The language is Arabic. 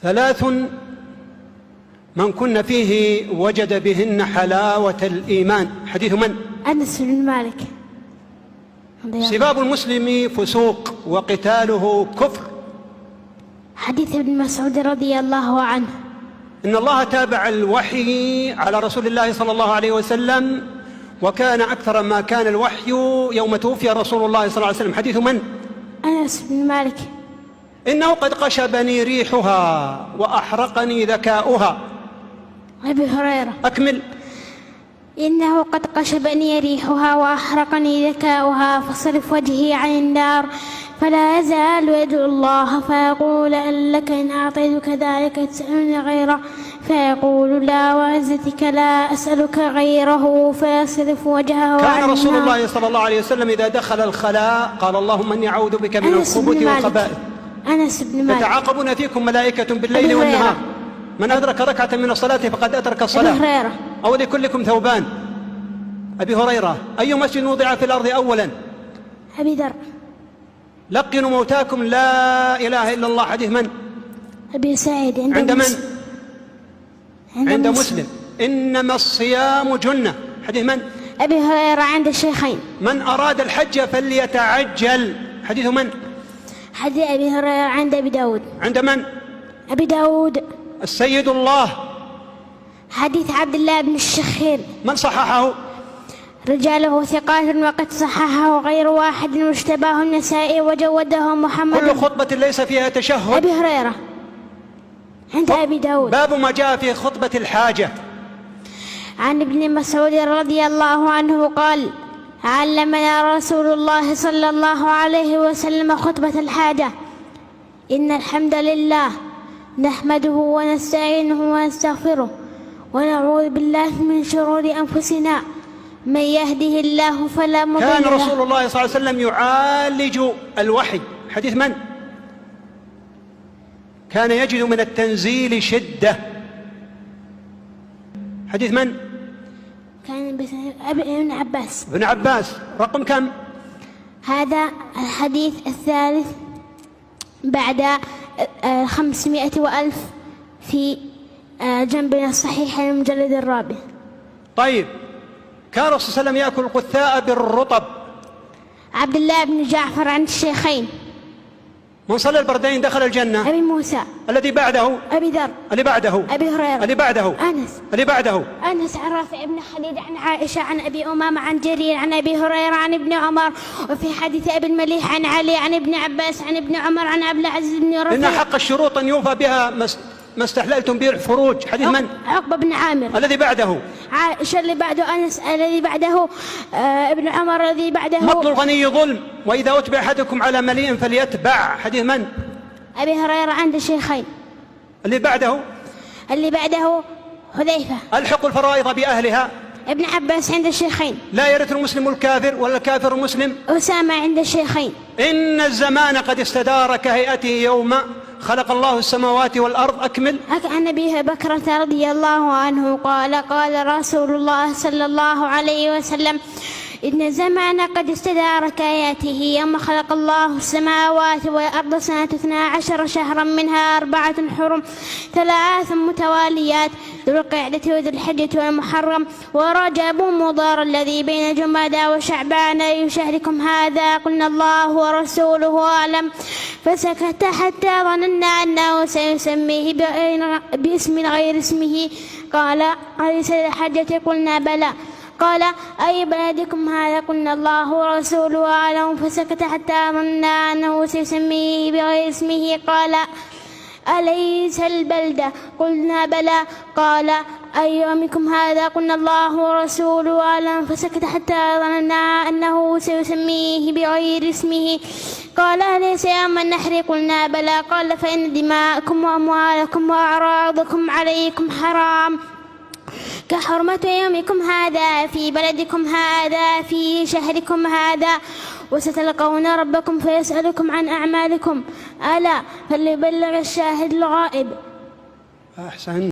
ثلاث من كن فيه وجد بهن حلاوة الإيمان. حديث من؟ أنس بن مالك. سباب المسلم فسوق وقتاله كفر. حديث ابن مسعود رضي الله عنه. إن الله تابع الوحي على رسول الله صلى الله عليه وسلم، وكان أكثر ما كان الوحي يوم توفي رسول الله صلى الله عليه وسلم. حديث من؟ أنس بن مالك. إنه قد قشبني ريحها وأحرقني ذكاؤها. أبي هريرة. أكمل. إنه قد قشبني ريحها وأحرقني ذكاؤها، فصرف وجهي عن النار فلا يزال يدعو الله فيقول أن لك إن أعطيتك ذلك تسألني غيره، فيقول لا وعزتك لا أسألك غيره، فيصرف وجهه عن النار. كان رسول الله صلى الله عليه وسلم إذا دخل الخلاء قال اللهم إني أعوذ بك من الخبث والخبائث. أنس بن مالك. يتعاقبون فيكم ملائكة بالليل والنهار، من أدرك ركعة من الصلاة فقد أدرك الصلاة. أبي هريرة. أو لكلكم ثوبان. أبي هريرة. أي مسجد وضع في الأرض أولا؟ أبي ذر. لقنوا موتاكم لا إله إلا الله. حديث من؟ أبي سعيد. عند من؟ عند مسلم. إنما الصيام جنة. حديث من؟ أبي هريرة عند الشيخين. من أراد الحج فليتعجل. حديث من؟ حديث أبي هريرة عند أبي داود. عند من؟ أبي داود. السيد الله. حديث عبد الله بن الشخير. من صححه؟ رجاله ثقات وقد صححه غير واحد، واشتباه النسائي وجوده محمد. كل خطبة ليس فيها تشهد. أبي هريرة عند أبي داود. باب ما جاء في خطبة الحاجة. عن ابن مسعود رضي الله عنه قال علمنا رسول الله صلى الله عليه وسلم خطبة الحاجة: إن الحمد لله نحمده ونستعينه ونستغفره ونعوذ بالله من شرور أنفسنا، من يهده الله فلا مضل له. كان رسول الله صلى الله عليه وسلم يعالج الوحي. حديث من؟ كان يجد من التنزيل شدة. حديث من؟ كان ابن عباس. ابن عباس. رقم كم؟ هذا الحديث الثالث بعد 500 وألف في جنبنا الصحيح المجلد الرابع. طيب، كان الرسول صلى الله عليه وسلم يأكل القثاء بالرطب. عبد الله بن جعفر عند الشيخين. من صلى البردين دخل الجنة. أبي موسى. الذي بعده؟ أبي ذر. اللي بعده؟ أبي هريرة. اللي بعده؟ أنس. اللي بعده؟ أنس عن رافع بن خديج عن عائشة عن أبي أمامة عن جرير عن أبي هريرة عن ابن عمر. وفي حديث أبي المليح عن علي عن ابن عباس عن ابن عمر عن عبد العزيز بن رفيع. إن حق الشروط أن يوفى بها ما استحللتم به الفروج. حديث من؟ عقبة بن عامر. الذي بعده؟ عائشة. اللي بعده أنس. الذي بعده ابن عمر. الذي بعده مطل الغني ظلم، وإذا أتبع أحدكم على مليء فليتبع. حديث من؟ أبي هريرة عند الشيخين. اللي بعده؟ اللي بعده حذيفة. ألحق الفرائض بأهلها. ابن عباس عند الشيخين. لا يرث المسلم الكافر ولا الكافر المسلم. أسامة عند الشيخين. إن الزمان قد استدار كهيئته يوم خلق الله السماوات والأرض. أكمل. عن أبي بكرة رضي الله عنه قال قال رسول الله صلى الله عليه وسلم: إن الزمان قد استدار كهيئته يوم خلق الله السماوات والأرض سنة 12 شهرا، منها 4 حرم، 3 متواليات، ذو القعدة وذو الحجة والمحرم ورجب مضار الذي بين جمادى وشعبان. أي شهركم هذا؟ قلنا الله ورسوله أعلم. فسكت حتى ظننا أنه سيسميه باسم غير اسمه. قال: أليس الحجة؟ قلنا بلى. قال: أي بلدكم هذا؟ قلنا الله ورسوله أعلم. فسكت حتى ظننا أنه سيسميه بغير اسمه. قال: أليس البلدة؟ قلنا بلى. قال: أي يومكم هذا؟ قلنا الله ورسوله أعلم. فسكت حتى ظننا أنه سيسميه بغير اسمه. قال: أليس يوم النحر؟ قلنا بلى. قال: فإن دماءكم وأموالكم وأعراضكم عليكم حرام كحرمة يومكم هذا في بلدكم هذا في شهركم هذا، وستلقون ربكم فيسألكم عن أعمالكم، ألا فليبلغ الشاهد الغائب. أحسن.